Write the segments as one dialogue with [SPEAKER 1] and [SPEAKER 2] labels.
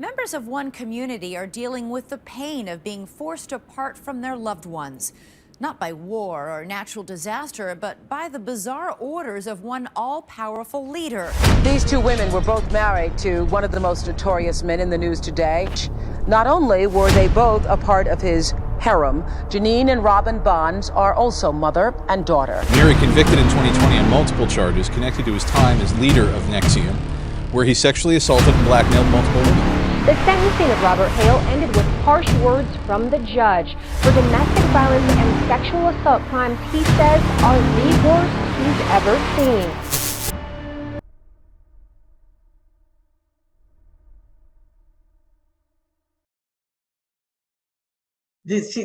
[SPEAKER 1] Members of one community are dealing with the pain of being forced apart from their loved ones. Not by war or natural disaster, but by the bizarre orders of one all-powerful leader.
[SPEAKER 2] These two women were both married to one of the most notorious men in the news today. Not only were they both a part of his harem, Janine and Robin Bonds are also mother and daughter.
[SPEAKER 3] Mary convicted in 2020 on multiple charges connected to his time as leader of Nexium, where he sexually assaulted and blackmailed multiple women.
[SPEAKER 4] The sentencing of Robert Hale ended with harsh words from the judge. For domestic violence and sexual assault crimes, he says, are the worst he's ever seen.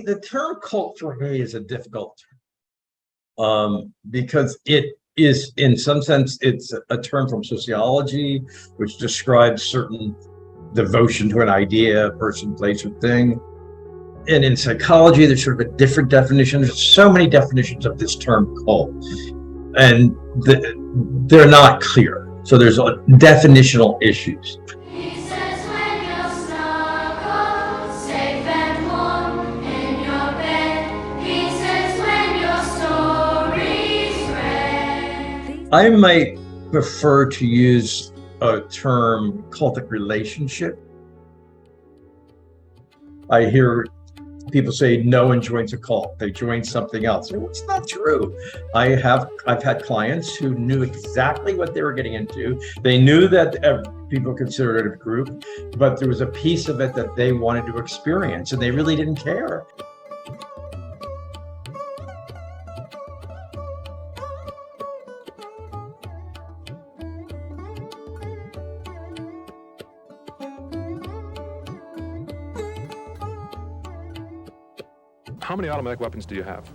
[SPEAKER 5] The term cult for me is a difficult term because it is, in some sense, it's a term from sociology, which describes certain devotion to an idea, person, place, or thing. And in psychology, there's sort of a different definition. There's so many definitions of this term cult, and they're not clear. So there's definitional issues. I might prefer to use a term cultic relationship. I hear people say no one joins a cult, they join something else. Well, it's not true. I've had clients who knew exactly what they were getting into. They knew that people considered it a group, but there was a piece of it that they wanted to experience, and they really didn't care.
[SPEAKER 6] How many automatic weapons do you have?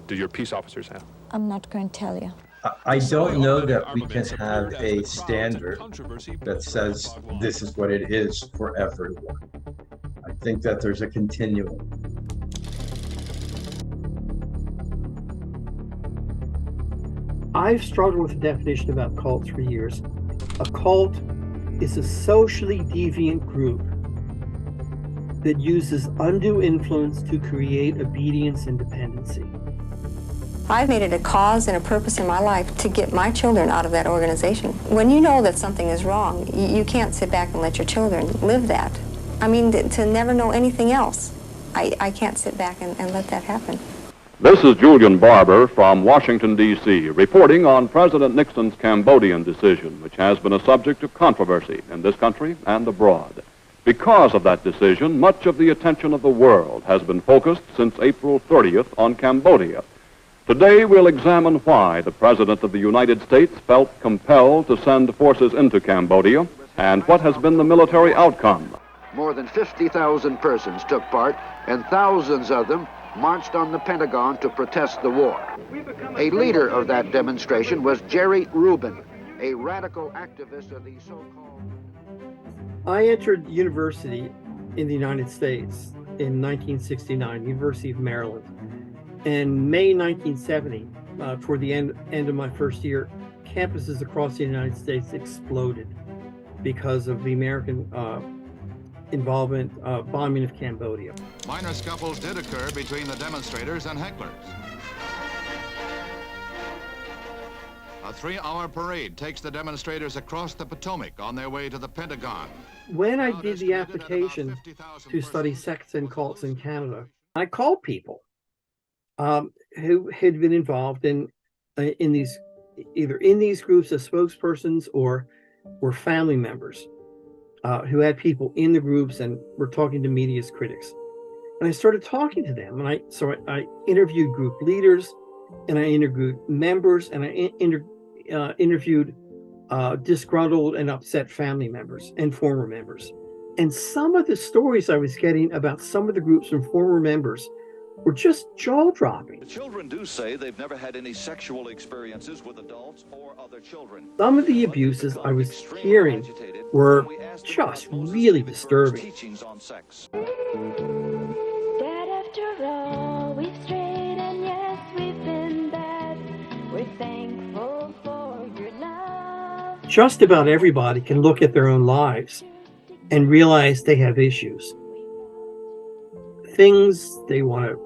[SPEAKER 6] Do your peace officers have?
[SPEAKER 7] I'm not going to tell you.
[SPEAKER 5] I don't know that we can have a standard that says this is what it is for everyone. I think that there's a continuum.
[SPEAKER 8] I've struggled with the definition about cults for years. A cult is a socially deviant group that uses undue influence to create obedience and dependency.
[SPEAKER 7] I've made it a cause and a purpose in my life to get my children out of that organization. When you know that something is wrong, you can't sit back and let your children live that. I mean, to never know anything else. I can't sit back and let that happen.
[SPEAKER 9] This is Julian Barber from Washington, D.C., reporting on President Nixon's Cambodian decision, which has been a subject of controversy in this country and abroad. Because of that decision, much of the attention of the world has been focused since April 30th on Cambodia. Today, we'll examine why the President of the United States felt compelled to send forces into Cambodia and what has been the military outcome.
[SPEAKER 10] More than 50,000 persons took part, and thousands of them marched on the Pentagon to protest the war. A leader of that demonstration was Jerry Rubin, a radical activist of the so-called...
[SPEAKER 8] I entered university in the United States in 1969, University of Maryland. In May 1970, toward the end of my first year, campuses across the United States exploded because of the American involvement, bombing of Cambodia.
[SPEAKER 11] Minor scuffles did occur between the demonstrators and hecklers. A 3-hour parade takes the demonstrators across the Potomac on their way to the Pentagon.
[SPEAKER 8] When I did the application to study sects and cults in Canada, I called people who had been involved in these, either in these groups as spokespersons or were family members who had people in the groups and were talking to media as critics. And I started talking to them, and I interviewed group leaders, and I interviewed members, and I interviewed disgruntled and upset family members and former members. And some of the stories I was getting about some of the groups and former members were just jaw-dropping.
[SPEAKER 12] The children do say they've never had any sexual experiences with adults or other children.
[SPEAKER 8] Some of the abuses I was hearing were just really disturbing.
[SPEAKER 12] Teachings on sex.
[SPEAKER 13] Dad, after all, we've strayed, and yes, we've been bad. We're thankful for your love.
[SPEAKER 8] Just about everybody can look at their own lives and realize they have issues. Things they want to,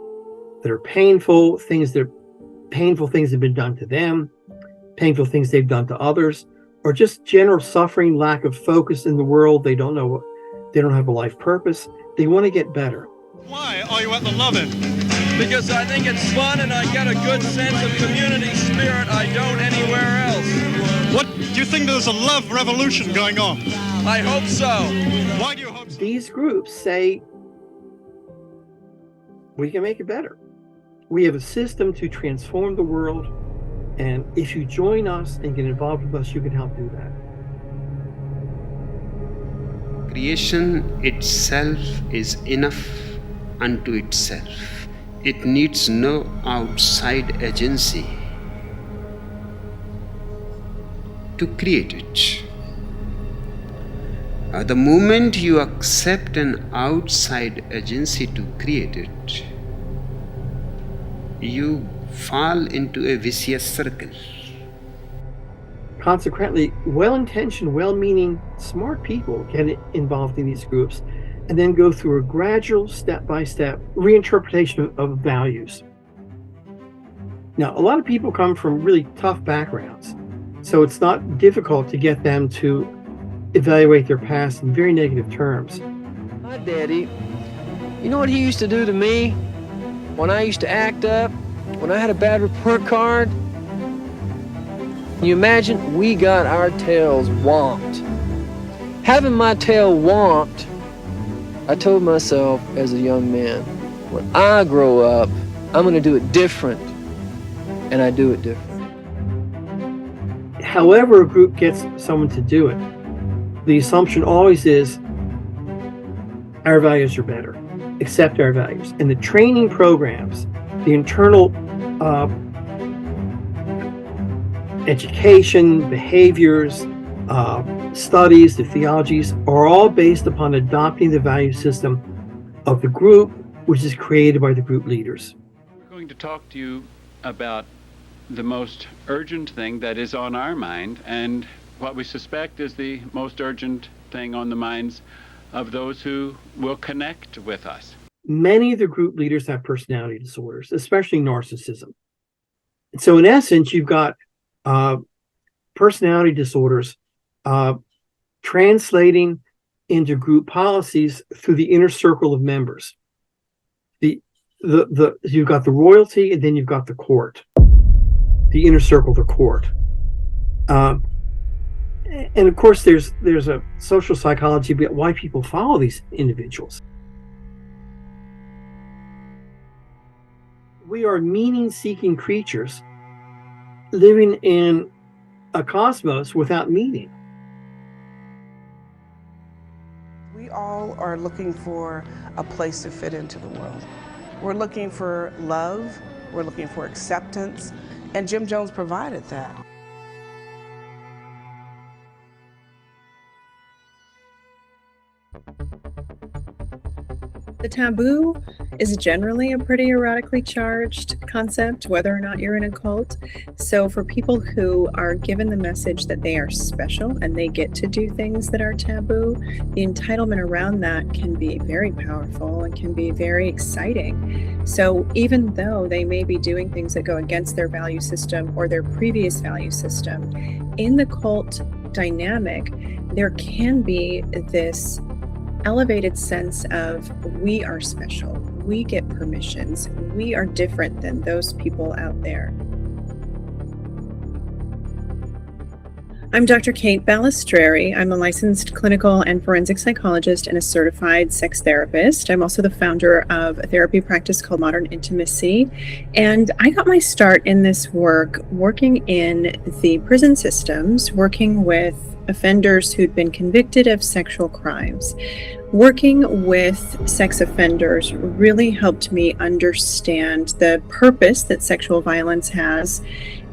[SPEAKER 8] that are painful, things that painful things have been done to them, painful things they've done to others, or just general suffering, lack of focus in the world. They don't know, they don't have a life purpose. They want to get better.
[SPEAKER 14] Why are you at the Lovin'? Because I think it's fun and I get a good sense of community spirit I don't anywhere else. What, do you think there's a love revolution going on? I hope so. Why do you hope so?
[SPEAKER 8] These groups say, we can make it better. We have a system to transform the world, and if you join us and get involved with us, you can help do that.
[SPEAKER 15] Creation itself is enough unto itself. It needs no outside agency to create it. The moment you accept an outside agency to create it, you fall into a vicious circle.
[SPEAKER 8] Consequently, well-intentioned, well-meaning, smart people get involved in these groups and then go through a gradual, step-by-step reinterpretation of values. Now, a lot of people come from really tough backgrounds, so it's not difficult to get them to evaluate their past in very negative terms.
[SPEAKER 16] My daddy, you know what he used to do to me when I used to act up, when I had a bad report card? Can you imagine? We got our tails womped. Having my tail womped, I told myself as a young man, when I grow up, I'm going to do it different. And I do it different.
[SPEAKER 8] However a group gets someone to do it, the assumption always is our values are better. Accept our values. And the training programs, the internal education, behaviors, studies, the theologies are all based upon adopting the value system of the group, which is created by the group leaders.
[SPEAKER 17] We're going to talk to you about the most urgent thing that is on our mind, and what we suspect is the most urgent thing on the minds of those who will connect with us.
[SPEAKER 8] Many of the group leaders have personality disorders, especially narcissism. So in essence, you've got personality disorders translating into group policies through the inner circle of members. You've got the royalty, and then you've got the court, the inner circle, the court. And of course, there's a social psychology about why people follow these individuals. We are meaning-seeking creatures living in a cosmos without meaning.
[SPEAKER 18] We all are looking for a place to fit into the world. We're looking for love, we're looking for acceptance, and Jim Jones provided that.
[SPEAKER 19] The taboo is generally a pretty erotically charged concept, whether or not you're in a cult. So for people who are given the message that they are special and they get to do things that are taboo, the entitlement around that can be very powerful and can be very exciting. So even though they may be doing things that go against their value system or their previous value system, in the cult dynamic, there can be this elevated sense of we are special, we get permissions, we are different than those people out there. I'm Dr. Kate Balestrieri. I'm a licensed clinical and forensic psychologist and a certified sex therapist. I'm also the founder of a therapy practice called Modern Intimacy. And I got my start in this work working in the prison systems, working with offenders who'd been convicted of sexual crimes. Working with sex offenders really helped me understand the purpose that sexual violence has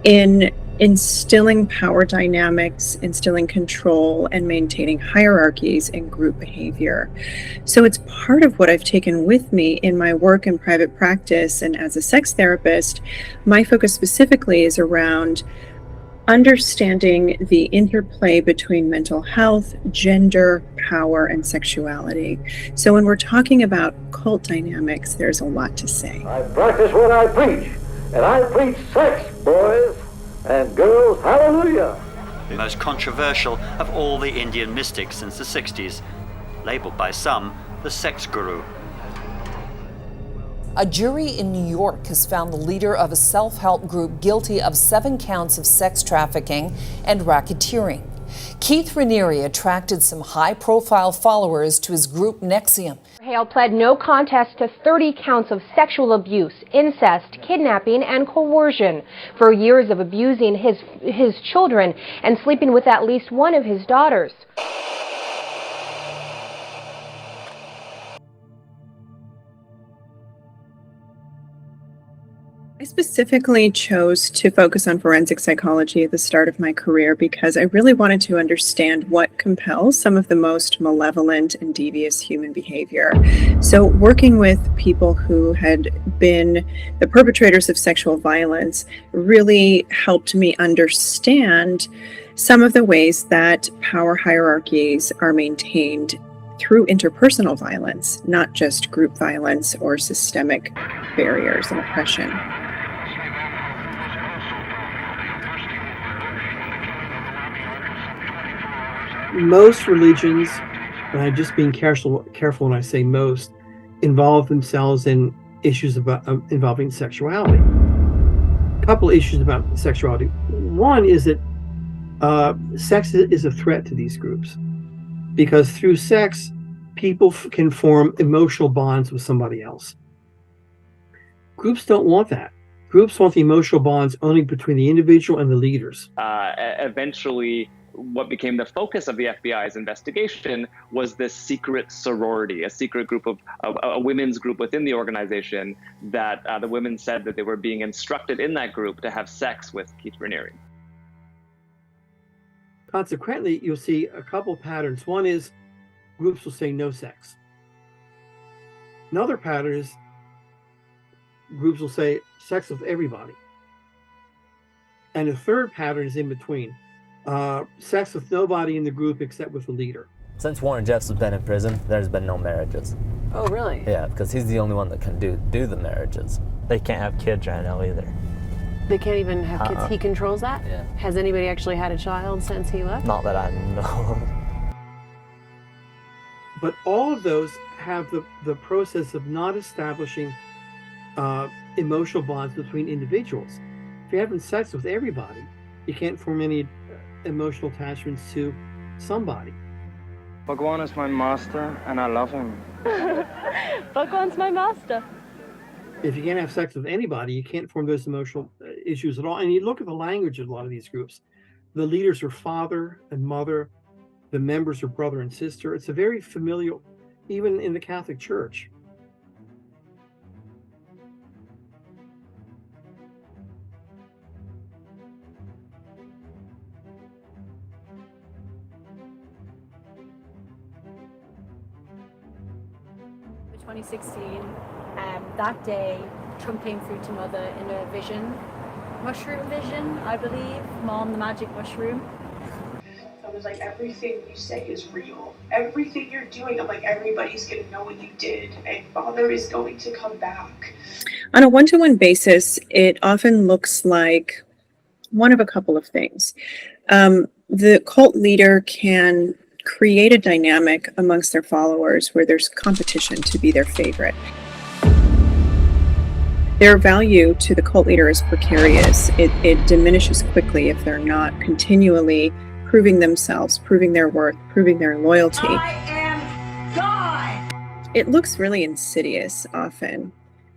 [SPEAKER 19] in instilling power dynamics, instilling control, and maintaining hierarchies in group behavior. So it's part of what I've taken with me in my work in private practice and as a sex therapist. My focus specifically is around understanding the interplay between mental health, gender, power, and sexuality. So when we're talking about cult dynamics, there's a lot to say.
[SPEAKER 20] I practice what I preach, and I preach sex, boys and girls, hallelujah.
[SPEAKER 21] The most controversial of all the Indian mystics since the 60s, labeled by some the sex guru.
[SPEAKER 22] A jury in New York has found the leader of a self-help group guilty of 7 counts of sex trafficking and racketeering. Keith Raniere attracted some high-profile followers to his group NXIVM.
[SPEAKER 4] Hale pled no contest to 30 counts of sexual abuse, incest, kidnapping, and coercion for years of abusing his children and sleeping with at least one of his daughters.
[SPEAKER 19] I specifically chose to focus on forensic psychology at the start of my career because I really wanted to understand what compels some of the most malevolent and devious human behavior. So working with people who had been the perpetrators of sexual violence really helped me understand some of the ways that power hierarchies are maintained through interpersonal violence, not just group violence or systemic barriers and oppression.
[SPEAKER 8] Most religions, and I'm just being careful when I say most, involve themselves in issues about involving sexuality. A couple issues about sexuality. One is that sex is a threat to these groups, because through sex, people can form emotional bonds with somebody else. Groups don't want that. Groups want the emotional bonds only between the individual and the leaders.
[SPEAKER 23] Eventually, what became the focus of the FBI's investigation was this secret sorority, a secret group of a women's group within the organization that the women said that they were being instructed in that group to have sex with Keith Raniere.
[SPEAKER 8] Consequently, you'll see a couple patterns. One is groups will say no sex. Another pattern is groups will say sex with everybody. And the third pattern is in between. Sex with nobody in the group except with the leader.
[SPEAKER 24] Since Warren Jeffs has been in prison, there's been no marriages.
[SPEAKER 22] Oh, really?
[SPEAKER 24] Yeah, because he's the only one that can do the marriages. They can't have kids right now either.
[SPEAKER 25] They can't even have kids. He controls that?
[SPEAKER 24] Yeah.
[SPEAKER 25] Has anybody actually had a child since he left?
[SPEAKER 24] Not that I know of.
[SPEAKER 8] But all of those have the process of not establishing emotional bonds between individuals. If you're having sex with everybody, you can't form any emotional attachments to somebody.
[SPEAKER 26] Bhagwan is my master and I love him.
[SPEAKER 25] Bhagwan's my master.
[SPEAKER 8] If you can't have sex with anybody, you can't form those emotional issues at all. And you look at the language of a lot of these groups. The leaders are father and mother. The members are brother and sister. It's a very familial, even in the Catholic Church.
[SPEAKER 27] In 2016, that day, Trump came through to Mother in a vision, mushroom vision, I believe, Mom, the magic mushroom.
[SPEAKER 28] I was like, everything you say is real. Everything you're doing, I'm like, everybody's going to know what you did, and Father is going to come back.
[SPEAKER 19] On a one-to-one basis, it often looks like one of a couple of things. The cult leader can create a dynamic amongst their followers where there's competition to be their favorite. Their value to the cult leader is precarious. It diminishes quickly if they're not continually proving themselves, proving their worth, proving their loyalty.
[SPEAKER 28] I am God!
[SPEAKER 19] It looks really insidious often.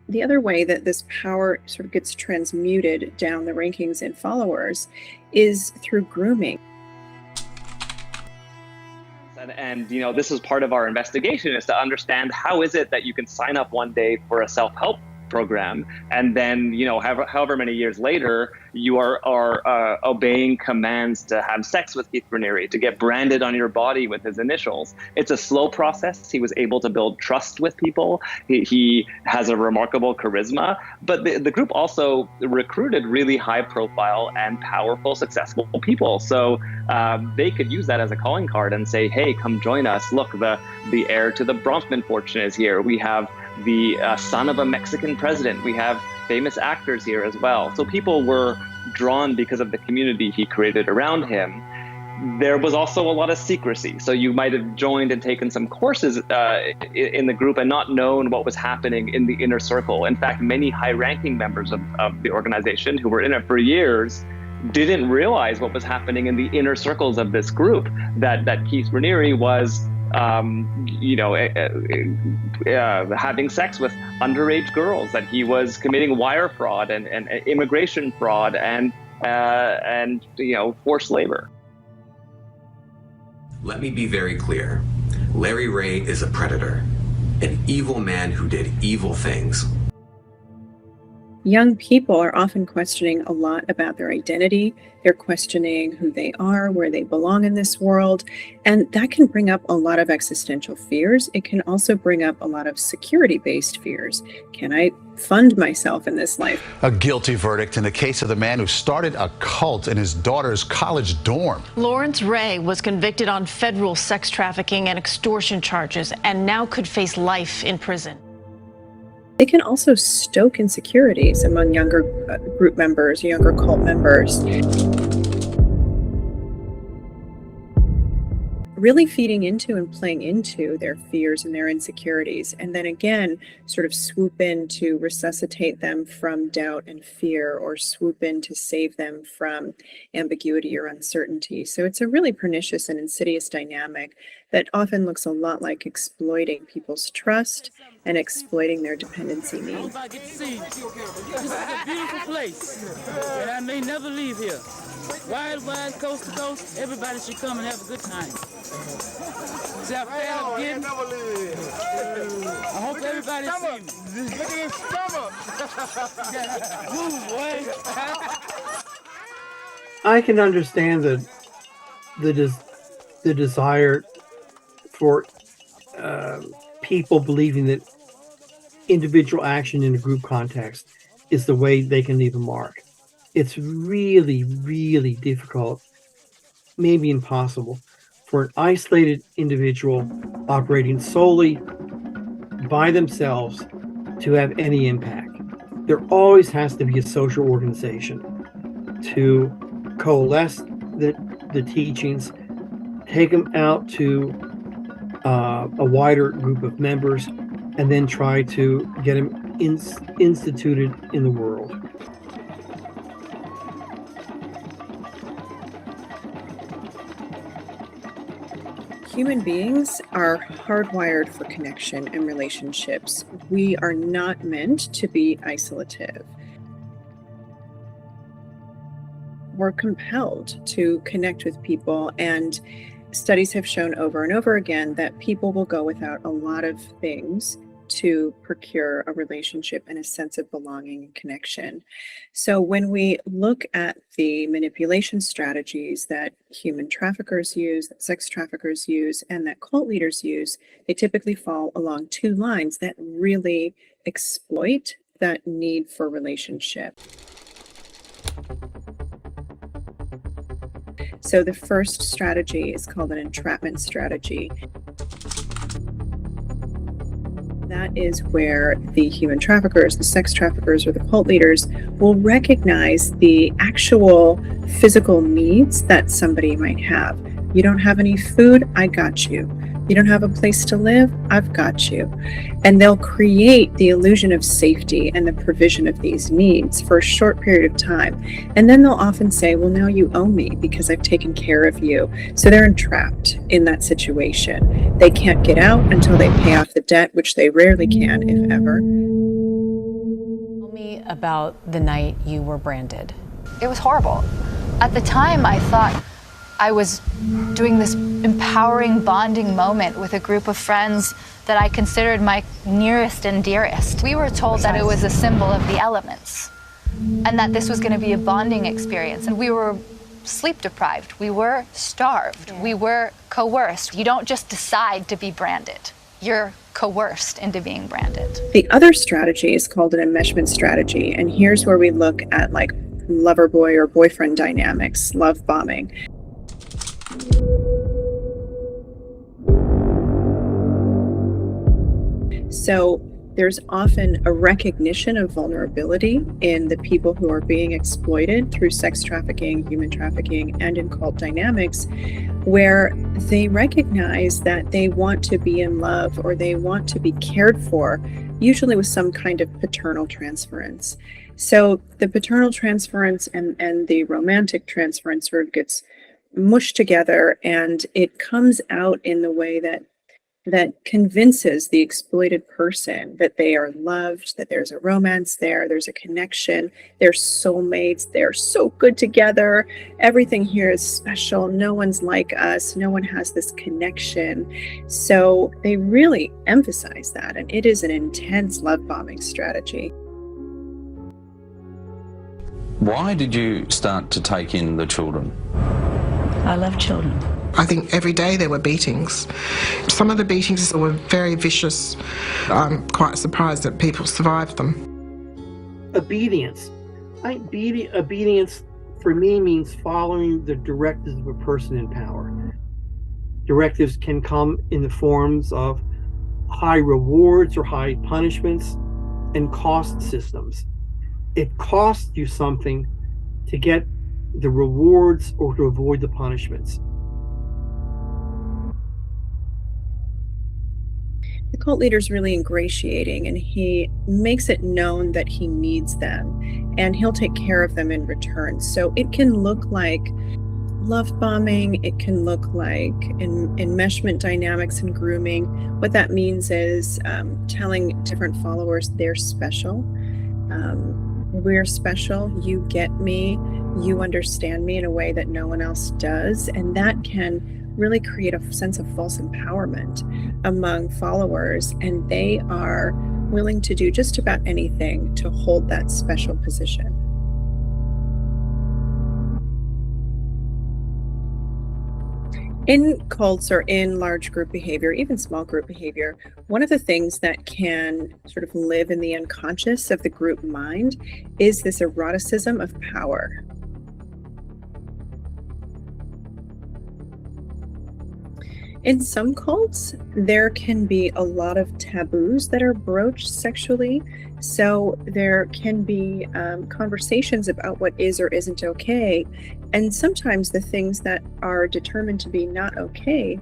[SPEAKER 19] The other way that this power sort of gets transmuted down the rankings in followers is through grooming.
[SPEAKER 23] And you know, this is part of our investigation, is to understand how is it that you can sign up one day for a self-help program, and then, you know, however many years later, you are obeying commands to have sex with Keith Raniere, to get branded on your body with his initials. It's a slow process. He was able to build trust with people. He has a remarkable charisma, but the group also recruited really high profile and powerful, successful people. So they could use that as a calling card and say, hey, come join us. Look, the heir to the Bronfman fortune is here. We have the son of a Mexican president. We have famous actors here as well. So people were drawn because of the community he created around him. There was also a lot of secrecy. So you might have joined and taken some courses in the group and not known what was happening in the inner circle. In fact, many high-ranking members of the organization who were in it for years didn't realize what was happening in the inner circles of this group, that Keith Raniere was having sex with underage girls, that he was committing wire fraud and immigration fraud and forced labor.
[SPEAKER 1] Let me be very clear. Larry Ray is a predator, an evil man who did evil things.
[SPEAKER 19] Young people are often questioning a lot about their identity. They're questioning who they are, where they belong in this world, and that can bring up a lot of existential fears. It can also bring up a lot of security-based fears. Can I fund myself in this life?
[SPEAKER 2] A guilty verdict in the case of the man who started a cult in his daughter's college dorm.
[SPEAKER 3] Lawrence Ray was convicted on federal sex trafficking and extortion charges and now could face life in prison.
[SPEAKER 19] They can also stoke insecurities among younger group members, younger cult members. Really feeding into and playing into their fears and their insecurities, and then again sort of swoop in to resuscitate them from doubt and fear, or swoop in to save them from ambiguity or uncertainty. So it's a really pernicious and insidious dynamic that often looks a lot like exploiting people's trust and exploiting their dependency needs.
[SPEAKER 5] I get to see you. This is a beautiful place, and I may never leave here. Wide, coast to coast, everybody should come and have a good time. See how fat I'm getting? I hope everybody sees me. Look at his stomach. Move, boy.
[SPEAKER 8] I can understand the desire for people believing that individual action in a group context is the way they can leave a mark. It's really, really difficult, maybe impossible, for an isolated individual operating solely by themselves to have any impact. There always has to be a social organization to coalesce the teachings, take them out to a wider group of members, and then try to get them instituted in the world.
[SPEAKER 19] Human beings are hardwired for connection and relationships. We are not meant to be isolative. We're compelled to connect with people, and studies have shown over and over again that people will go without a lot of things to procure a relationship and a sense of belonging and connection. So when we look at the manipulation strategies that human traffickers use, that sex traffickers use, and that cult leaders use, they typically fall along two lines that really exploit that need for relationship. So the first strategy is called an entrapment strategy. That is where the human traffickers, the sex traffickers, or the cult leaders will recognize the actual physical needs that somebody might have. You don't have any food? I got you. You don't have a place to live? I've got you. And they'll create the illusion of safety and the provision of these needs for a short period of time. And then they'll often say, well, now you owe me because I've taken care of you. So they're entrapped in that situation. They can't get out until they pay off the debt, which they rarely can, if ever.
[SPEAKER 3] Tell me about the night you were branded.
[SPEAKER 6] It was horrible. At the time, I thought, I was doing this empowering bonding moment with a group of friends that I considered my nearest and dearest. We were told that it was a symbol of the elements and that this was going to be a bonding experience. And we were sleep deprived, we were starved, we were coerced. You don't just decide to be branded. You're coerced into being branded.
[SPEAKER 19] The other strategy is called an enmeshment strategy. And here's where we look at like lover boy or boyfriend dynamics, love bombing. So there's often a recognition of vulnerability in the people who are being exploited through sex trafficking, human trafficking, and in cult dynamics, where they recognize that they want to be in love or they want to be cared for, usually with some kind of paternal transference. So the paternal transference and the romantic transference sort of gets mushed together, and it comes out in the way that convinces the exploited person that they are loved, that there's a romance there's a connection, they're soulmates, they're so good together, everything here is special, no one's like us, no one has this connection. So they really emphasize that, and it is an intense love bombing strategy.
[SPEAKER 7] Why did you start to take in the children?
[SPEAKER 9] I love children.
[SPEAKER 10] I think every day there were beatings. Some of the beatings were very vicious. I'm quite surprised that people survived them.
[SPEAKER 8] Obedience. I think obedience for me means following the directives of a person in power. Directives can come in the forms of high rewards or high punishments and cost systems. It costs you something to get the rewards or to avoid the punishments.
[SPEAKER 19] The cult leader is really ingratiating, and he makes it known that he needs them and he'll take care of them in return. So it can look like love bombing, it can look like enmeshment dynamics and grooming. What that means is telling different followers they're special. We're special, you get me, you understand me in a way that no one else does, and that can really create a sense of false empowerment among followers, and they are willing to do just about anything to hold that special position. In cults or in large group behavior, even small group behavior, one of the things that can sort of live in the unconscious of the group mind is this eroticism of power. In some cults, there can be a lot of taboos that are broached sexually. So there can be conversations about what is or isn't okay. And sometimes the things that are determined to be not okay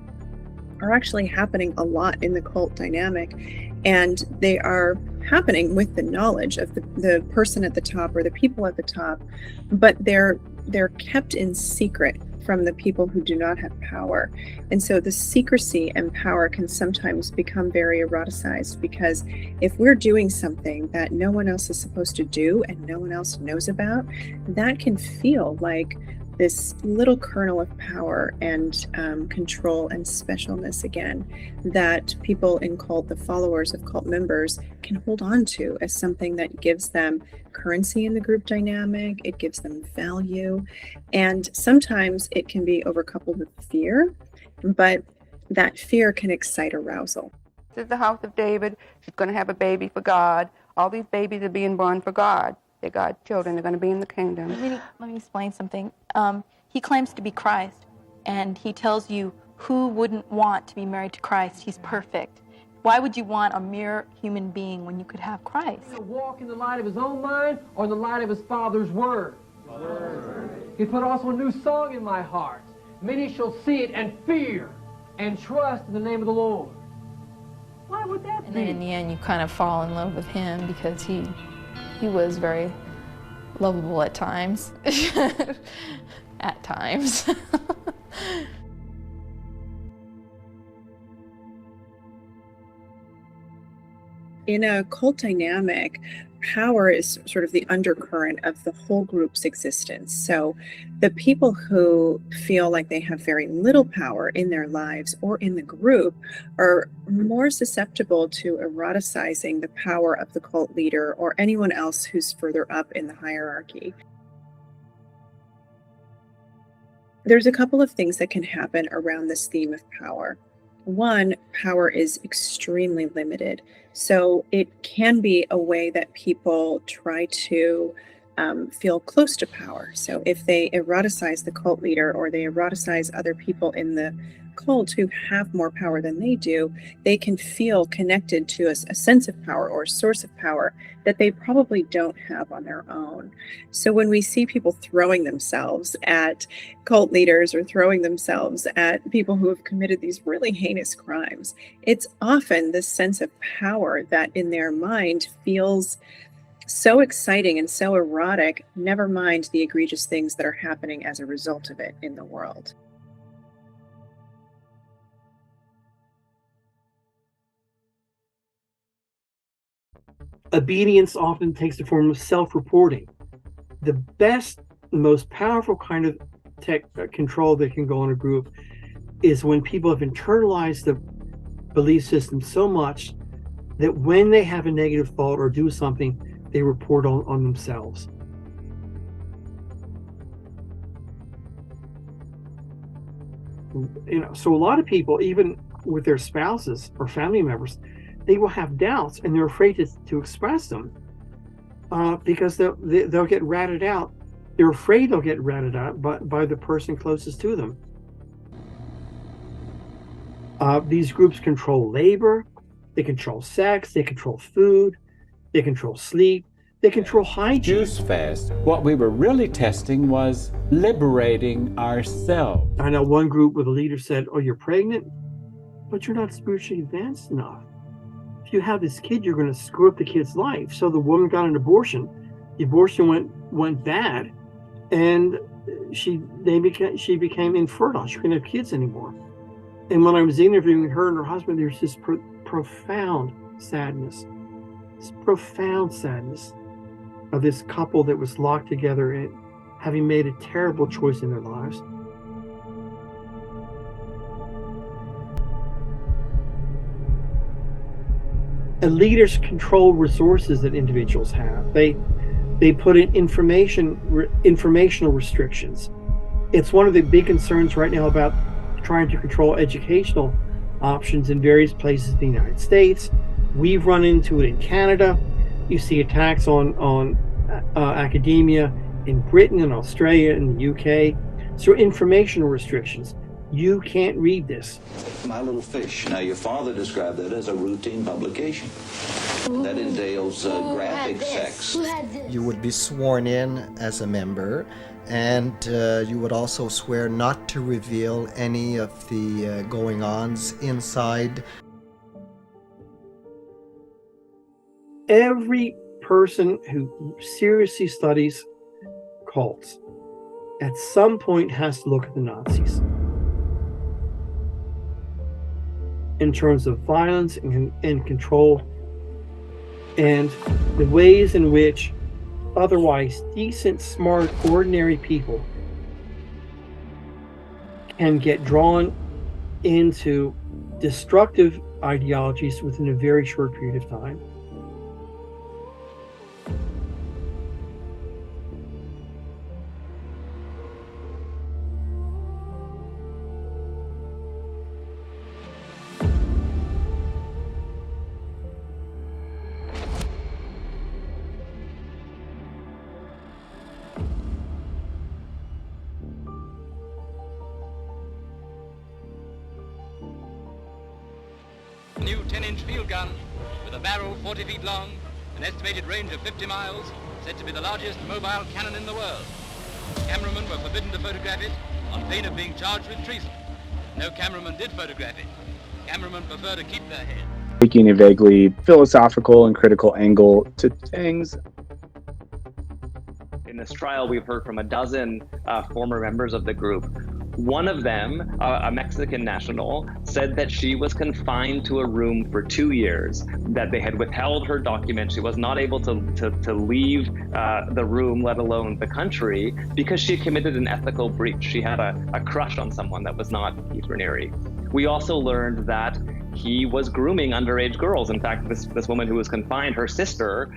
[SPEAKER 19] are actually happening a lot in the cult dynamic. And they are happening with the knowledge of the person at the top or the people at the top, but they're kept in secret from the people who do not have power. And so the secrecy and power can sometimes become very eroticized, because if we're doing something that no one else is supposed to do and no one else knows about, that can feel like this little kernel of power and control and specialness again that people in cult, the followers of cult members, can hold on to as something that gives them currency in the group dynamic, it gives them value, and sometimes it can be overcoupled with fear, but that fear can excite arousal.
[SPEAKER 11] This is the house of David. She's going to have a baby for God. All these babies are being born for God. They're God's children. They're going to be in the kingdom.
[SPEAKER 27] Let me explain something. He claims to be Christ, and he tells you who wouldn't want to be married to Christ. He's perfect. Why would you want a mere human being when you could have Christ?
[SPEAKER 12] He'll walk in the light of his own mind or the light of his Father's word. He put also a new song in my heart. Many shall see it and fear and trust in the name of the Lord. Why would that be?
[SPEAKER 27] And then in the end, you kind of fall in love with him because he was very lovable at times. At times.
[SPEAKER 19] In a cult dynamic, power is sort of the undercurrent of the whole group's existence. So the people who feel like they have very little power in their lives or in the group are more susceptible to eroticizing the power of the cult leader or anyone else who's further up in the hierarchy. There's a couple of things that can happen around this theme of power. One, power is extremely limited. So it can be a way that people try to feel close to power. So if they eroticize the cult leader or they eroticize other people in the cult who have more power than they do, they can feel connected to a sense of power or a source of power that they probably don't have on their own. So when we see people throwing themselves at cult leaders or throwing themselves at people who have committed these really heinous crimes, it's often this sense of power that in their mind feels so exciting and so erotic, never mind the egregious things that are happening as a result of it in the world.
[SPEAKER 8] Obedience often takes the form of self-reporting. The best, most powerful kind of control that can go on a group is when people have internalized the belief system so much that when they have a negative thought or do something, they report on themselves. So a lot of people, even with their spouses or family members, they will have doubts and they're afraid to express them because they'll get ratted out. They're afraid they'll get ratted out by the person closest to them. These groups control labor, they control sex, they control food, they control sleep, they control hygiene.
[SPEAKER 13] Juice fast. What we were really testing was liberating ourselves.
[SPEAKER 8] I know one group where the leader said, "Oh, you're pregnant, but you're not spiritually advanced enough. If you have this kid, you're going to screw up the kid's life." So the woman got an abortion. The abortion went bad, and she became infertile. She couldn't have kids anymore. And when I was interviewing her and her husband, there's this profound sadness. This profound sadness of this couple that was locked together and having made a terrible choice in their lives. And leaders control resources that individuals have. They put in informational restrictions. It's one of the big concerns right now about trying to control educational options in various places in the United States. We've run into it in Canada. You see attacks on academia in Britain and Australia and the UK. So informational restrictions. You can't read this.
[SPEAKER 14] My Little Fish. Now, your father described that as a routine publication. That entails graphic sex.
[SPEAKER 15] You would be sworn in as a member, and you would also swear not to reveal any of the going-ons inside.
[SPEAKER 8] Every person who seriously studies cults at some point has to look at the Nazis in terms of violence and control, and the ways in which otherwise decent, smart, ordinary people can get drawn into destructive ideologies within a very short period of time.
[SPEAKER 16] New 10-inch field gun with a barrel 40 feet long, an estimated range of 50 miles, said to be the largest mobile cannon in the world. Cameramen were forbidden to photograph it on pain of being charged with treason. No cameraman did photograph it. Cameramen prefer to keep their head.
[SPEAKER 17] Taking a vaguely philosophical and critical angle to things.
[SPEAKER 23] In this trial, we've heard from a dozen former members of the group One of them, a Mexican national, said that she was confined to a room for 2 years, that they had withheld her documents. She was not able to leave the room, let alone the country, because she committed an ethical breach. She had a crush on someone that was not Keith Raniere. We also learned that he was grooming underage girls. In fact, this woman who was confined, her sister,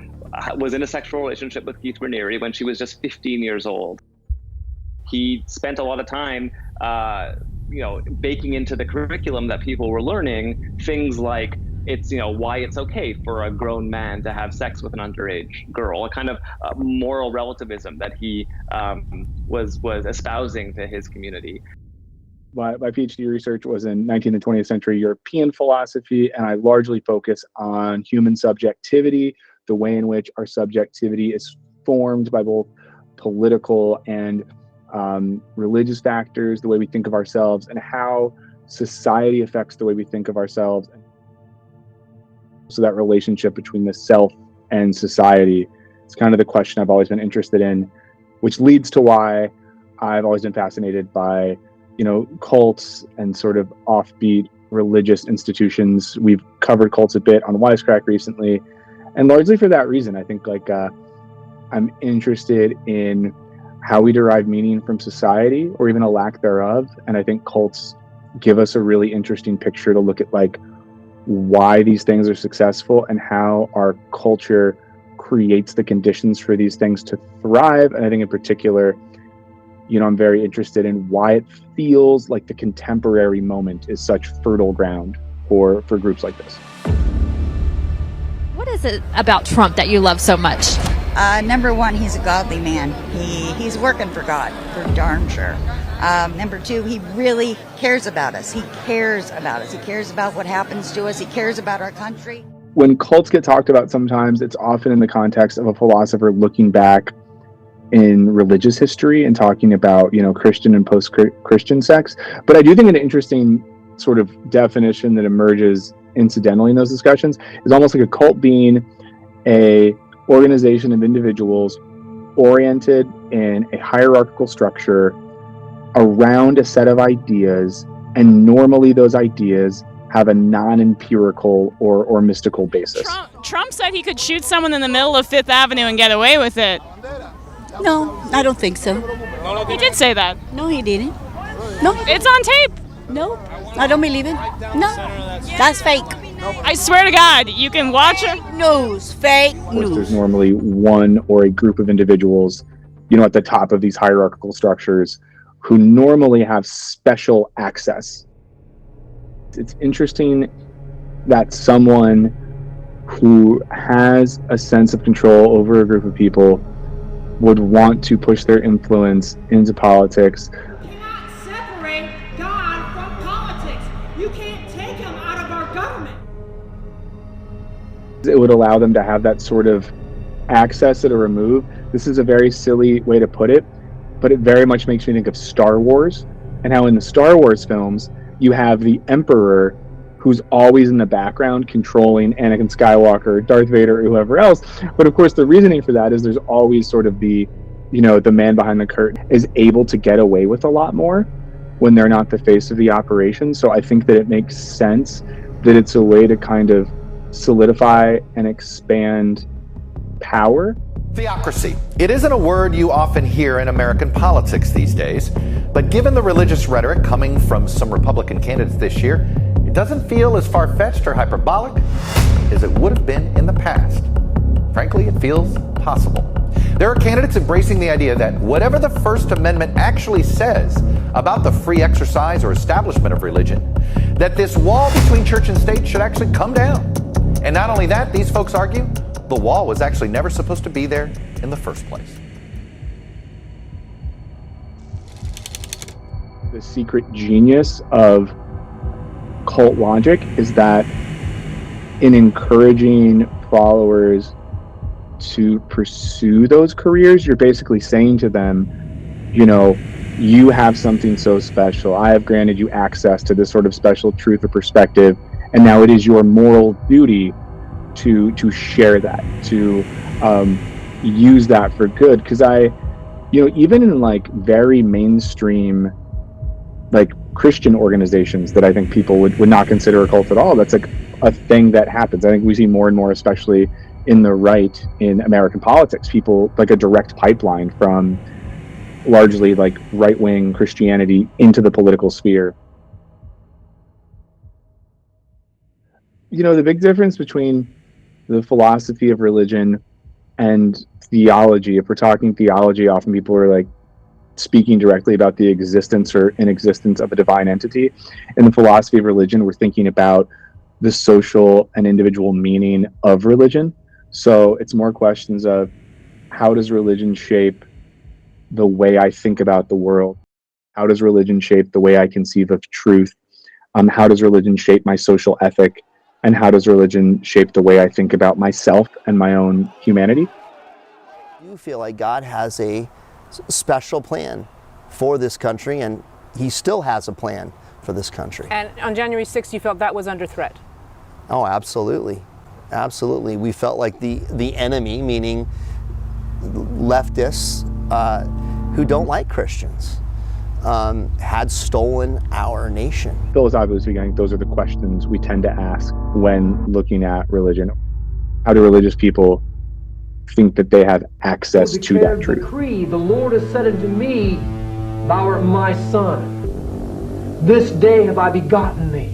[SPEAKER 23] was in a sexual relationship with Keith Raniere when she was just 15 years old. He spent a lot of time, baking into the curriculum that people were learning things like why it's okay for a grown man to have sex with an underage girl, a kind of moral relativism that he was espousing to his community.
[SPEAKER 17] My PhD research was in 19th and 20th century European philosophy, and I largely focus on human subjectivity, the way in which our subjectivity is formed by both political and religious factors, the way we think of ourselves, and how society affects the way we think of ourselves. So that relationship between the self and society is kind of the question I've always been interested in, which leads to why I've always been fascinated by, cults and sort of offbeat religious institutions. We've covered cults a bit on Wisecrack recently, and largely for that reason. I think I'm interested in how we derive meaning from society, or even a lack thereof. And I think cults give us a really interesting picture to look at why these things are successful and how our culture creates the conditions for these things to thrive. And I think in particular, I'm very interested in why it feels like the contemporary moment is such fertile ground for groups like this.
[SPEAKER 4] What is it about Trump that you love so much?
[SPEAKER 18] Number one, he's a godly man. He's working for God, for darn sure. Number two, he really cares about us. He cares about us. He cares about what happens to us. He cares about our country.
[SPEAKER 17] When cults get talked about sometimes, it's often in the context of a philosopher looking back in religious history and talking about, Christian and post-Christian sects. But I do think an interesting sort of definition that emerges incidentally in those discussions is almost like a cult being a organization of individuals oriented in a hierarchical structure around a set of ideas, and normally those ideas have a non-empirical or mystical basis.
[SPEAKER 20] Trump said he could shoot someone in the middle of Fifth Avenue and get away with it.
[SPEAKER 21] No, I don't think so.
[SPEAKER 20] He did say that.
[SPEAKER 21] No, he didn't. No.
[SPEAKER 20] It's on tape.
[SPEAKER 21] No, I don't believe it. No, that's fake.
[SPEAKER 20] I swear to God, you can watch it.
[SPEAKER 21] Fake news.
[SPEAKER 17] There's normally one or a group of individuals, at the top of these hierarchical structures who normally have special access. It's interesting that someone who has a sense of control over a group of people would want to push their influence into politics.
[SPEAKER 22] You cannot separate God from politics. You can't take him out of our government.
[SPEAKER 17] It would allow them to have that sort of access at a remove. This is a very silly way to put it, but it very much makes me think of Star Wars, and how in the Star Wars films, you have the Emperor who's always in the background controlling Anakin Skywalker, Darth Vader, or whoever else. But of course, the reasoning for that is there's always sort of the man behind the curtain is able to get away with a lot more when they're not the face of the operation. So I think that it makes sense that it's a way to kind of solidify and expand power.
[SPEAKER 24] Theocracy. It isn't a word you often hear in American politics these days, but given the religious rhetoric coming from some Republican candidates this year, it doesn't feel as far-fetched or hyperbolic as it would have been in the past. Frankly, it feels possible. There are candidates embracing the idea that whatever the First Amendment actually says about the free exercise or establishment of religion, that this wall between church and state should actually come down. And not only that, these folks argue, the wall was actually never supposed to be there in the first place.
[SPEAKER 17] The secret genius of cult logic is that in encouraging followers to pursue those careers, you're basically saying to them, you have something so special. I have granted you access to this sort of special truth or perspective, and now it is your moral duty to share that, to use that for good. Because even in very mainstream like Christian organizations that I think people would not consider a cult at all. That's like a thing that happens. I think we see more and more, especially in the right in American politics, people like a direct pipeline from largely like right-wing Christianity into the political sphere. You know, the big difference between the philosophy of religion and theology, if we're talking theology, often people are like speaking directly about the existence or inexistence of a divine entity. In the philosophy of religion, we're thinking about the social and individual meaning of religion. So it's more questions of how does religion shape the way I think about the world? How does religion shape the way I conceive of truth? How does religion shape my social ethic? And how does religion shape the way I think about myself and my own humanity?
[SPEAKER 1] You feel like God has a special plan for this country, and he still has a plan for this country.
[SPEAKER 2] And on January 6th, you felt that was under threat?
[SPEAKER 1] Oh, absolutely. Absolutely. We felt like the enemy, meaning leftists who don't like Christians, had stolen our nation.
[SPEAKER 17] Philosophically speaking, I think those are the questions we tend to ask when looking at religion. How do religious people think that they have access to that truth?
[SPEAKER 12] Decree, the Lord has said unto me, thou art my son. This day have I begotten thee.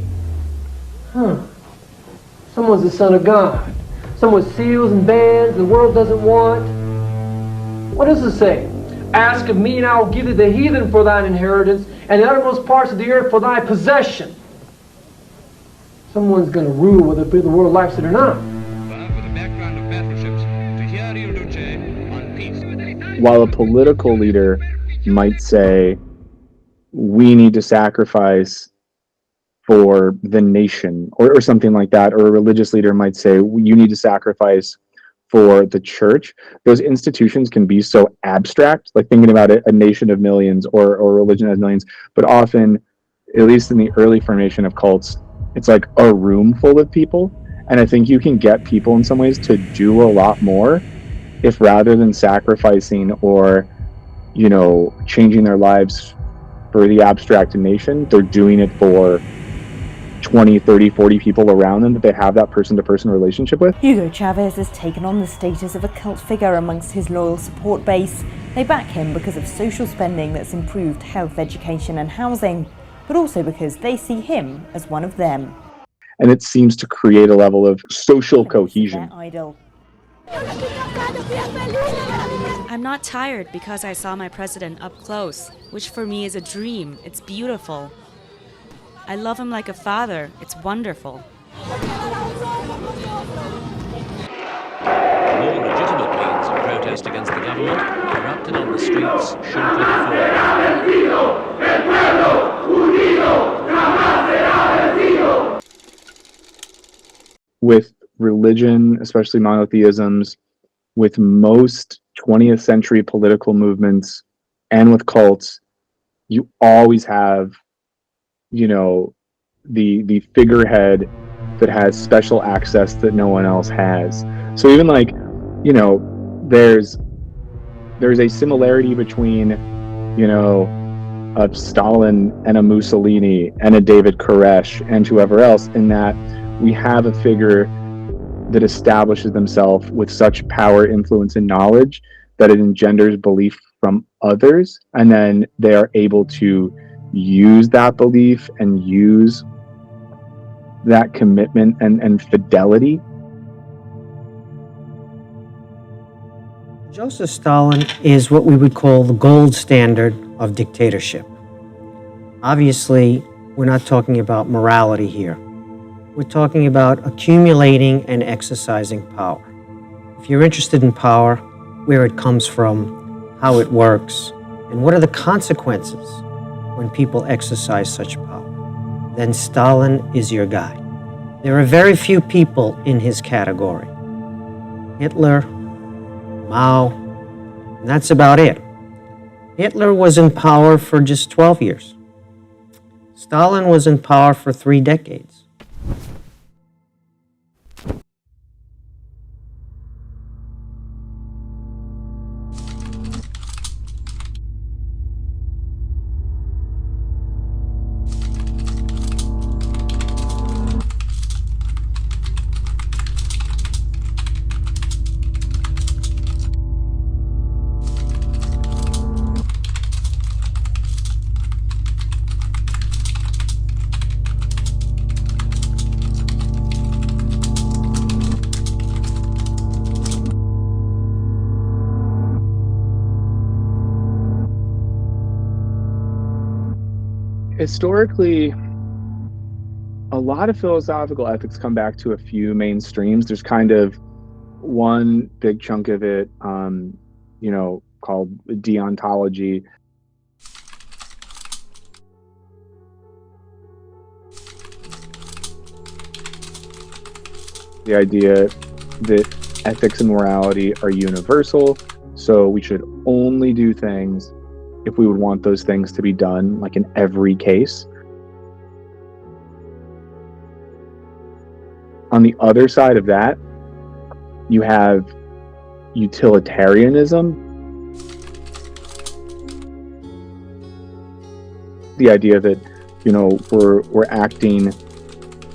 [SPEAKER 12] Someone's the son of God. Some with seals and bands the world doesn't want. What does it say? Ask of me and I will give thee the heathen for thine inheritance and the uttermost parts of the earth for thy possession. Someone's going to rule whether the world likes it or not.
[SPEAKER 17] While a political leader might say, we need to sacrifice for the nation, or something like that, or a religious leader might say, you need to sacrifice for the church, those institutions can be so abstract, like thinking about it, a nation of millions or religion as millions, but often, at least in the early formation of cults, it's like a room full of people. And I think you can get people in some ways to do a lot more if rather than sacrificing or, you know, changing their lives for the abstract nation, they're doing it for 20, 30, 40 people around them that they have that person-to-person relationship with.
[SPEAKER 3] Hugo Chavez has taken on the status of a cult figure amongst his loyal support base. They back him because of social spending that's improved health, education and housing, but also because they see him as one of them.
[SPEAKER 17] And it seems to create a level of social cohesion.
[SPEAKER 3] Idol.
[SPEAKER 5] I'm not tired because I saw my president up close, which for me is a dream. It's beautiful. I love him like a father. It's wonderful.
[SPEAKER 16] More legitimate means of protest against the government erupted on the streets shortly before.
[SPEAKER 17] With religion, especially monotheisms, with most 20th century political movements, and with cults, you always have, you know, the figurehead that has special access that no one else has. So even like, you know, there's a similarity between, you know, a Stalin and a Mussolini and a David Koresh and whoever else, in that we have a figure that establishes themselves with such power, influence, and knowledge that it engenders belief from others, and then they are able to use that belief and use that commitment and fidelity.
[SPEAKER 6] Joseph Stalin is what we would call the gold standard of dictatorship. Obviously, we're not talking about morality here. We're talking about accumulating and exercising power. If you're interested in power, where it comes from, how it works, and what are the consequences when people exercise such power, then Stalin is your guy. There are very few people in his category. Hitler, Mao, and that's about it. Hitler was in power for just 12 years. Stalin was in power for 3 decades.
[SPEAKER 17] historically, a lot of philosophical ethics come back to a few main streams. There's kind of one big chunk of it, called deontology. The idea that ethics and morality are universal, so we should only do things if we would want those things to be done, like in every case. On the other side of that, you have utilitarianism. The idea that, we're acting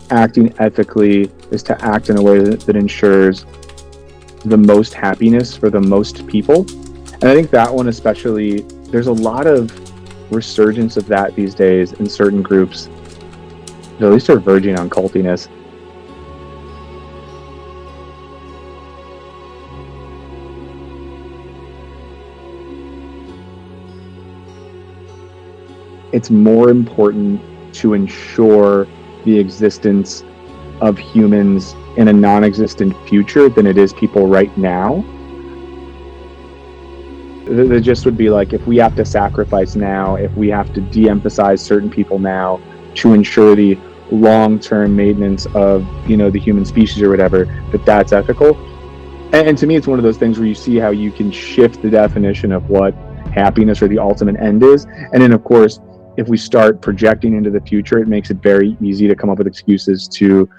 [SPEAKER 17] ethically is to act in a way that ensures the most happiness for the most people. And I think that one especially, there's a lot of resurgence of that these days in certain groups that at least are verging on cultiness. It's more important to ensure the existence of humans in a non-existent future than it is people right now. The gist would be like, if we have to sacrifice now, if we have to de-emphasize certain people now to ensure the long-term maintenance of, the human species or whatever, that's ethical. And to me, it's one of those things where you see how you can shift the definition of what happiness or the ultimate end is. And then, of course, if we start projecting into the future, it makes it very easy to come up with excuses to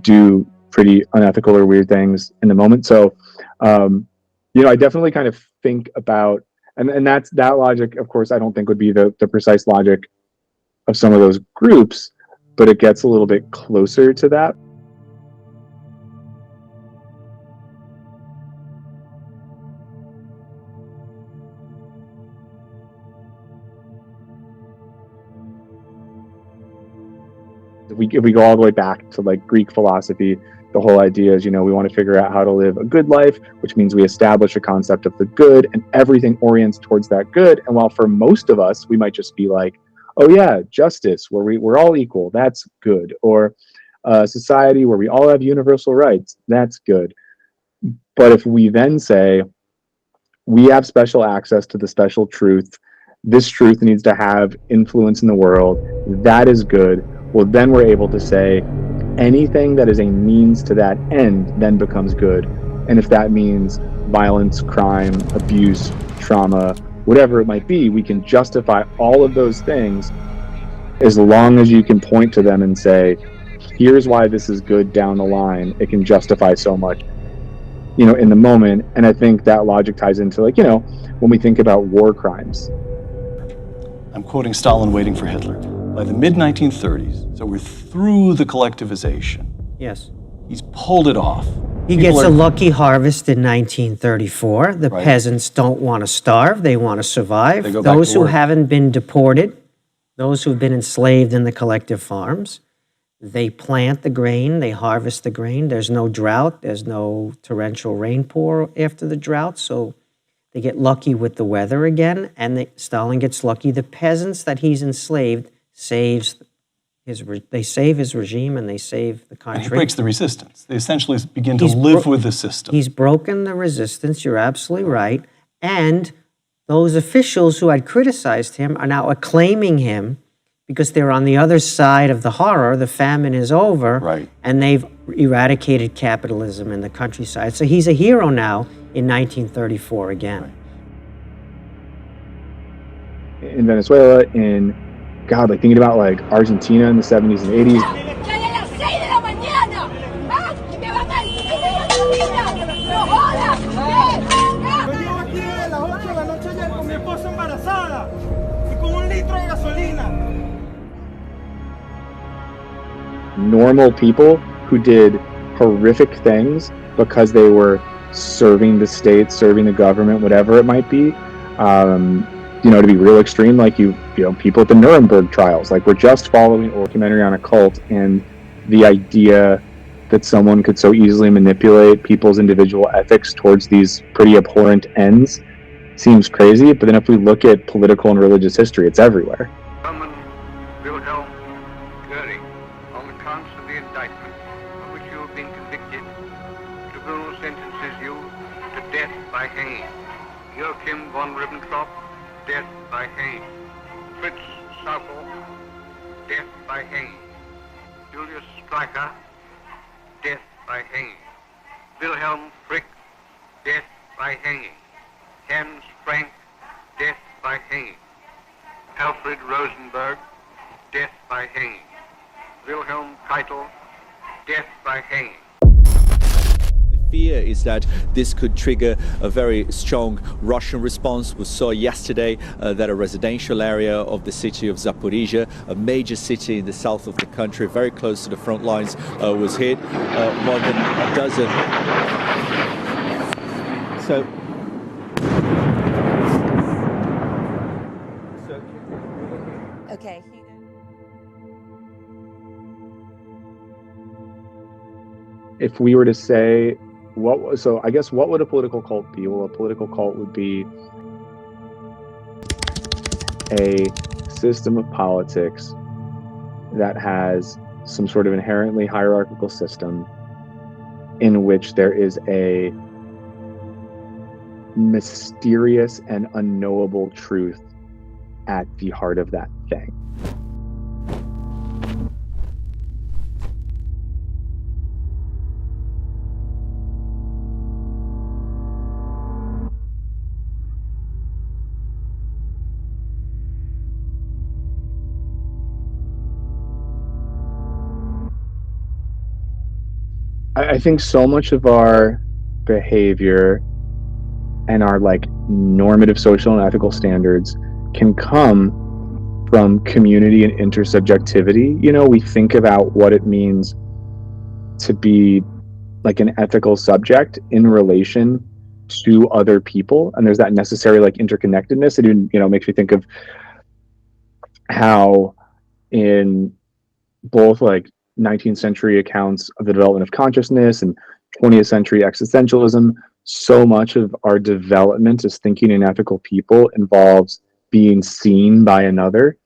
[SPEAKER 17] do pretty unethical or weird things in the moment. So, I definitely kind of think about, and that logic, of course, I don't think would be the precise logic of some of those groups, but it gets a little bit closer to that. If we go all the way back to like Greek philosophy, the whole idea is, we want to figure out how to live a good life, which means we establish a concept of the good and everything orients towards that good. And while for most of us, we might just be like, oh yeah, justice, where we're all equal, that's good. Or society where we all have universal rights, that's good. But if we then say, we have special access to the special truth, this truth needs to have influence in the world, that is good. Well, then we're able to say anything that is a means to that end then becomes good. And if that means violence, crime, abuse, trauma, whatever it might be, we can justify all of those things as long as you can point to them and say, here's why this is good down the line. It can justify so much, in the moment. And I think that logic ties into when we think about war crimes.
[SPEAKER 7] I'm quoting Stalin Waiting for Hitler. By the mid-1930s, so we're through the collectivization.
[SPEAKER 6] Yes.
[SPEAKER 7] He's pulled it off.
[SPEAKER 6] He gets a lucky harvest in 1934. The peasants don't want to starve, they want to survive.
[SPEAKER 7] They go back
[SPEAKER 6] Those
[SPEAKER 7] to
[SPEAKER 6] who
[SPEAKER 7] work.
[SPEAKER 6] haven't been deported, those who've been enslaved in the collective farms, they plant the grain, they harvest the grain. There's no drought, there's no torrential rainpour after the drought, so they get lucky with the weather again, and Stalin gets lucky. The peasants that he's enslaved they save his regime and they save the country.
[SPEAKER 7] And he breaks the resistance. They essentially begin to live with the system.
[SPEAKER 6] He's broken the resistance, you're absolutely right. And those officials who had criticized him are now acclaiming him because they're on the other side of the horror. The famine is over, and they've eradicated capitalism in the countryside. So he's a hero now in 1934 again.
[SPEAKER 17] In Venezuela, thinking about like Argentina in the 70s and 80s. Normal people who did horrific things because they were serving the state, serving the government, whatever it might be. To be real extreme, like people at the Nuremberg trials, like we're just following a documentary on a cult, and the idea that someone could so easily manipulate people's individual ethics towards these pretty abhorrent ends seems crazy. But then if we look at political and religious history, it's everywhere.
[SPEAKER 9] you have been convicted, tribunal sentences you to death by hanging. Joachim von Ribbentrop, death by hanging. Fritz Saukel, death by hanging. Julius Streicher, death by hanging. Wilhelm Frick, death by hanging. Hans Frank, death by hanging. Alfred Rosenberg, death by hanging. Wilhelm Keitel, death by hanging.
[SPEAKER 10] Fear is that this could trigger a very strong Russian response. We saw yesterday that a residential area of the city of Zaporizhia, a major city in the south of the country, very close to the front lines, was hit. More than a dozen.
[SPEAKER 18] Okay.
[SPEAKER 17] If we were to say I guess what would a political cult be? Well, a political cult would be a system of politics that has some sort of inherently hierarchical system in which there is a mysterious and unknowable truth at the heart of that thing. I think so much of our behavior and our normative social and ethical standards can come from community and intersubjectivity. We think about what it means to be an ethical subject in relation to other people, and there's that necessary interconnectedness. It even makes me think of how in both 19th century accounts of the development of consciousness and 20th century existentialism, so much of our development as thinking and ethical people involves being seen by another,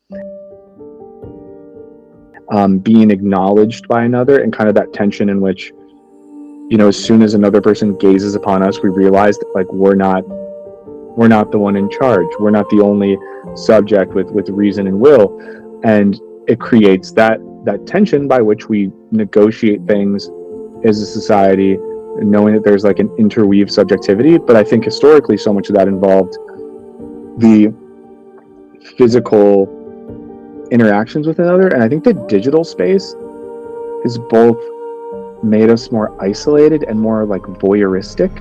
[SPEAKER 17] being acknowledged by another, and kind of that tension in which, as soon as another person gazes upon us, we realize that we're not the one in charge. We're not the only subject with reason and will, and it creates that tension by which we negotiate things as a society, knowing that there's an interweave subjectivity. But I think historically so much of that involved the physical interactions with another, and I think the digital space has both made us more isolated and more voyeuristic.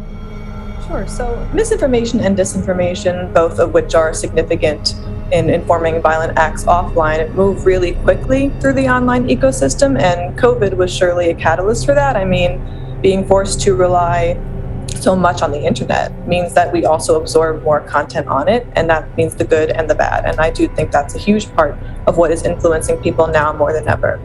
[SPEAKER 11] Sure. So misinformation and disinformation, both of which are significant in informing violent acts offline, move really quickly through the online ecosystem, and COVID was surely a catalyst for that. I mean, being forced to rely so much on the internet means that we also absorb more content on it, and that means the good and the bad. And I do think that's a huge part of what is influencing people now more than ever.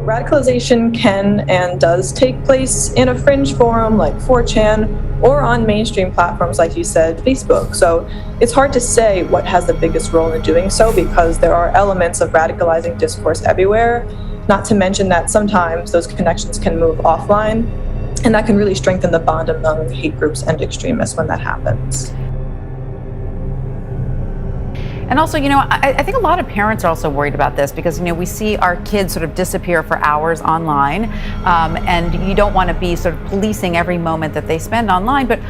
[SPEAKER 11] Radicalization can and does take place in a fringe forum like 4chan or on mainstream platforms like you said, Facebook. So it's hard to say what has the biggest role in doing so, because there are elements of radicalizing discourse everywhere, not to mention that sometimes those connections can move offline, and that can really strengthen the bond among hate groups and extremists when that happens.
[SPEAKER 19] And also, I think a lot of parents are also worried about this because, we see our kids sort of disappear for hours online, and you don't want to be sort of policing every moment that they spend online. But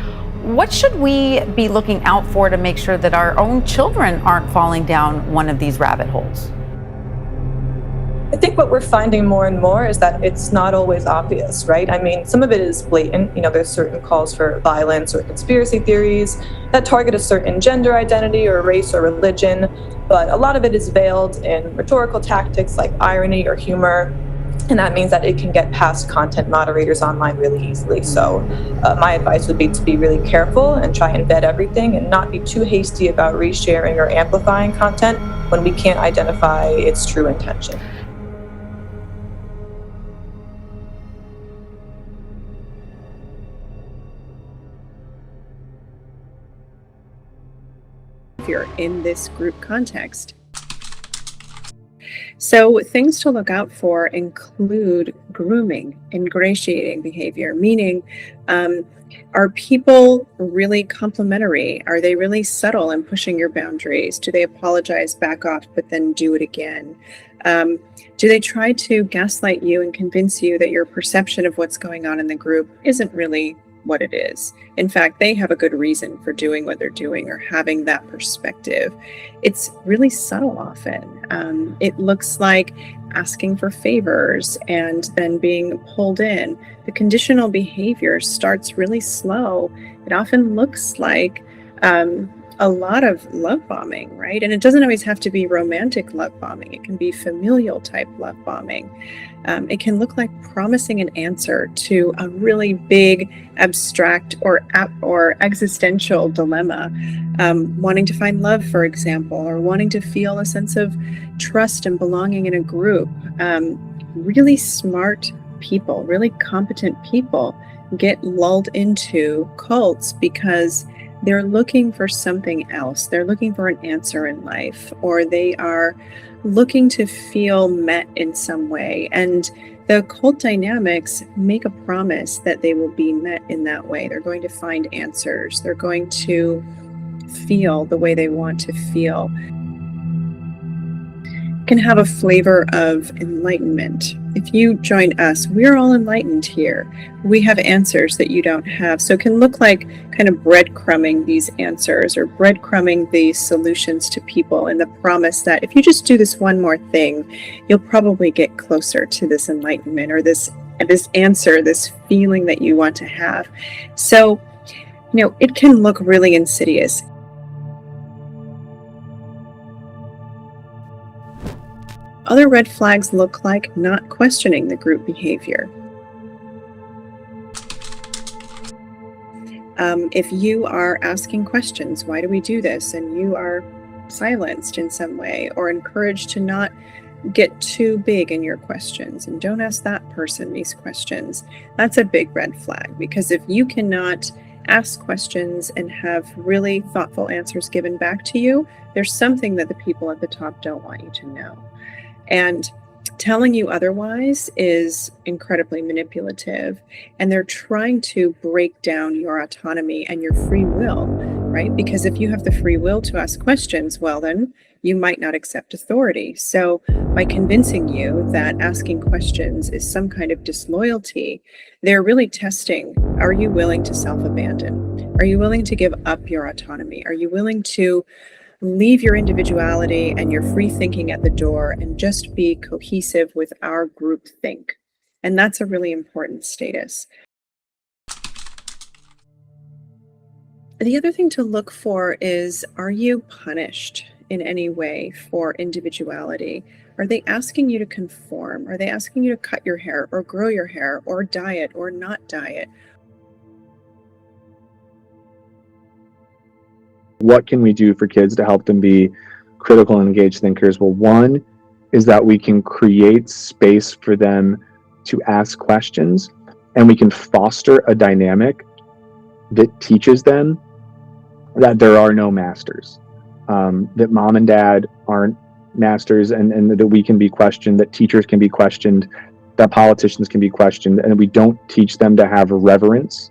[SPEAKER 19] what should we be looking out for to make sure that our own children aren't falling down one of these rabbit holes?
[SPEAKER 11] I think what we're finding more and more is that it's not always obvious, right? I mean, some of it is blatant. There's certain calls for violence or conspiracy theories that target a certain gender identity or race or religion, but a lot of it is veiled in rhetorical tactics like irony or humor, and that means that it can get past content moderators online really easily. So my advice would be to be really careful and try and vet everything and not be too hasty about resharing or amplifying content when we can't identify its true intention.
[SPEAKER 25] If you're in this group context.
[SPEAKER 8] So things to look out for include grooming, ingratiating behavior, meaning are people really complimentary? Are they really subtle in pushing your boundaries? Do they apologize, back off, but then do it again? Do they try to gaslight you and convince you that your perception of what's going on in the group isn't really what it is? In fact, they have a good reason for doing what they're doing or having that perspective. It's really subtle often. It looks like asking for favors and then being pulled in. The conditional behavior starts really slow. It often looks like a lot of love bombing, right? And it doesn't always have to be romantic love bombing. It can be familial type love bombing. It can look like promising an answer to a really big, abstract or existential dilemma, wanting to find love, for example, or wanting to feel a sense of trust and belonging in a group. Really smart people, really competent people get lulled into cults because they're looking for something else. They're looking for an answer in life, or they are looking to feel met in some way. And the cult dynamics make a promise that they will be met in that way. They're going to find answers. They're going to feel the way they want to feel. Can have a flavor of enlightenment. If you join us, we're all enlightened here. We have answers that you don't have. So it can look like kind of breadcrumbing these answers or breadcrumbing these solutions to people in the promise that if you just do this one more thing, you'll probably get closer to this enlightenment or this answer, this feeling that you want to have. So, it can look really insidious. Other red flags look like not questioning the group behavior. If you are asking questions, why do we do this? And you are silenced in some way or encouraged to not get too big in your questions and don't ask that person these questions, that's a big red flag. Because if you cannot ask questions and have really thoughtful answers given back to you, there's something that the people at the top don't want you to know. And telling you otherwise is incredibly manipulative, and they're trying to break down your autonomy and your free will, right? Because if you have the free will to ask questions, well, then you might not accept authority. So by convincing you that asking questions is some kind of disloyalty, they're really testing, are you willing to self-abandon? Are you willing to give up your autonomy? Are you willing to leave your individuality and your free thinking at the door and just be cohesive with our group think? And that's a really important status. The other thing to look for is, are you punished in any way for individuality? Are they asking you to conform? Are they asking you to cut your hair or grow your hair or diet or not diet?
[SPEAKER 17] What can we do for kids to help them be critical and engaged thinkers? Well, one is that we can create space for them to ask questions, and we can foster a dynamic that teaches them that there are no masters, that mom and dad aren't masters, and that we can be questioned, that teachers can be questioned, that politicians can be questioned, and we don't teach them to have reverence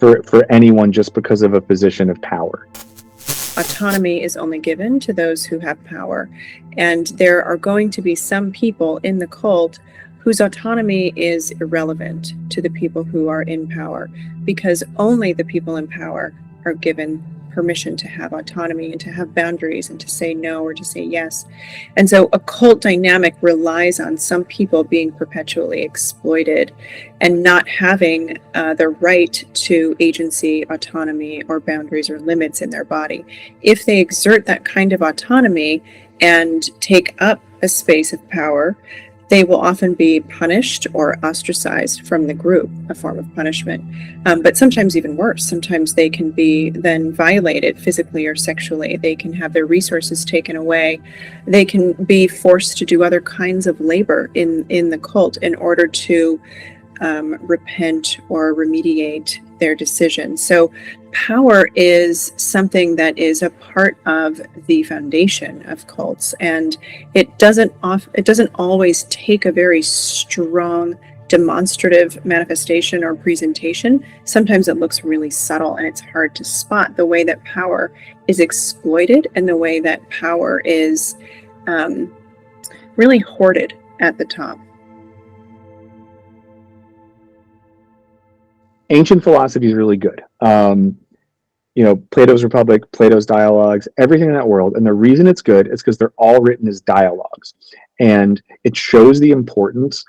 [SPEAKER 17] for anyone just because of a position of power.
[SPEAKER 8] Autonomy is only given to those who have power, and there are going to be some people in the cult whose autonomy is irrelevant to the people who are in power, because only the people in power are given permission to have autonomy and to have boundaries and to say no or to say yes. And so a cult dynamic relies on some people being perpetually exploited and not having the right to agency, autonomy, or boundaries or limits in their body. If they exert that kind of autonomy and take up a space of power, they will often be punished or ostracized from the group, a form of punishment. But sometimes even worse. Sometimes they can be then violated physically or sexually. They can have their resources taken away. They can be forced to do other kinds of labor in the cult in order to repent or remediate their decision. So power is something that is a part of the foundation of cults, and it doesn't always take a very strong demonstrative manifestation or presentation. Sometimes it looks really subtle, and it's hard to spot the way that power is exploited and the way that power is really hoarded at the top.
[SPEAKER 17] Ancient philosophy is really good. Plato's Republic, Plato's dialogues, everything in that world. And the reason it's good is because they're all written as dialogues. And it shows the importance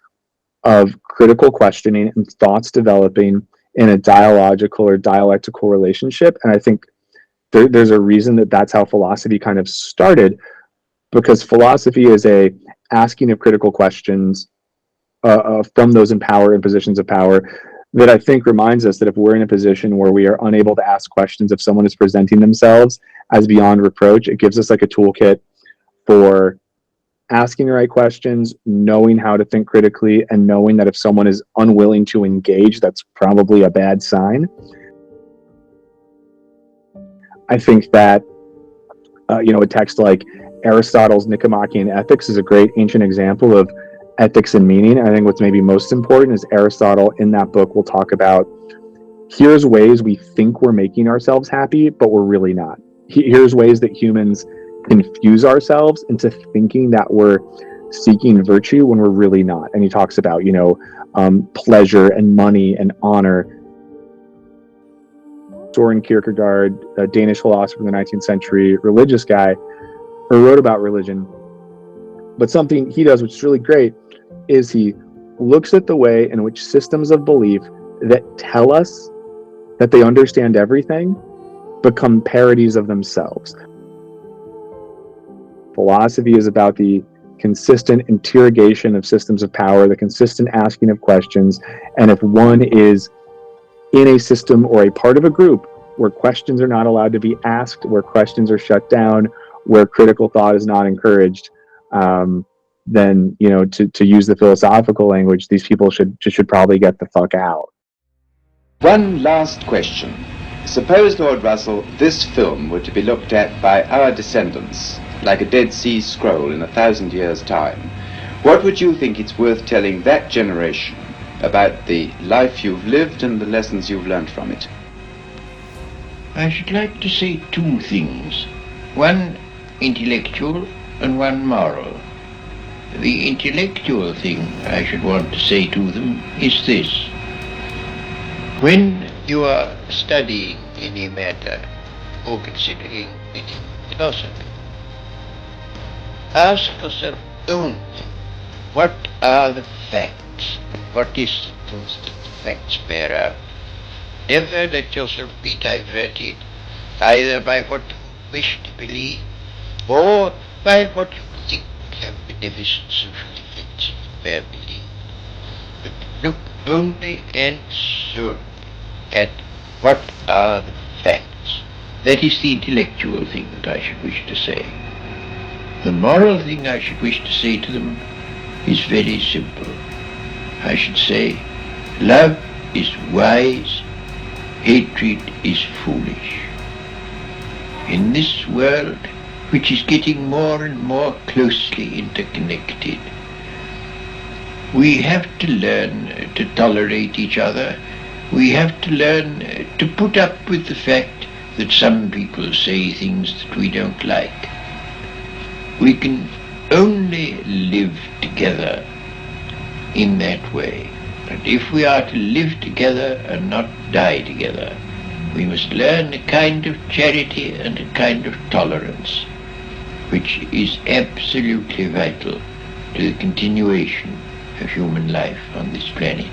[SPEAKER 17] of critical questioning and thoughts developing in a dialogical or dialectical relationship. And I think there's a reason that that's how philosophy kind of started, because philosophy is a asking of critical questions from those in power and positions of power, that I think reminds us that if we're in a position where we are unable to ask questions, if someone is presenting themselves as beyond reproach, it gives us like a toolkit for asking the right questions, knowing how to think critically, and knowing that if someone is unwilling to engage, that's probably a bad sign. I think that, a text like Aristotle's Nicomachean Ethics is a great ancient example of ethics and meaning. I think what's maybe most important is Aristotle in that book will talk about, here's ways we think we're making ourselves happy, but we're really not. Here's ways that humans confuse ourselves into thinking that we're seeking virtue when we're really not. And he talks about, pleasure and money and honor. Soren Kierkegaard, a Danish philosopher in the 19th century, religious guy, who wrote about religion. But something he does, which is really great, is he looks at the way in which systems of belief that tell us that they understand everything become parodies of themselves. Philosophy is about the consistent interrogation of systems of power, the consistent asking of questions, and if one is in a system or a part of a group where questions are not allowed to be asked, where questions are shut down, where critical thought is not encouraged, then, to use the philosophical language, these people should probably get the fuck out.
[SPEAKER 13] One last question. Suppose, Lord Russell, this film were to be looked at by our descendants, like a Dead Sea Scroll in 1,000 years' time. What would you think it's worth telling that generation about the life you've lived and the lessons you've learned from it?
[SPEAKER 14] I should like to say two things. One intellectual and one moral. The intellectual thing I should want to say to them is this. When you are studying any matter or considering any philosophy, ask yourself only, what are the facts? What is the truth that the facts bear out? Never let yourself be diverted either by what you wish to believe or by what you think have beneficent social effects of their belief. But look only and solely at what are the facts. That is the intellectual thing that I should wish to say. The moral thing I should wish to say to them is very simple. I should say, love is wise, hatred is foolish. In this world, which is getting more and more closely interconnected, we have to learn to tolerate each other. We have to learn to put up with the fact that some people say things that we don't like. We can only live together in that way. But if we are to live together and not die together, we must learn a kind of charity and a kind of tolerance, which is absolutely vital to the continuation of human life on this planet.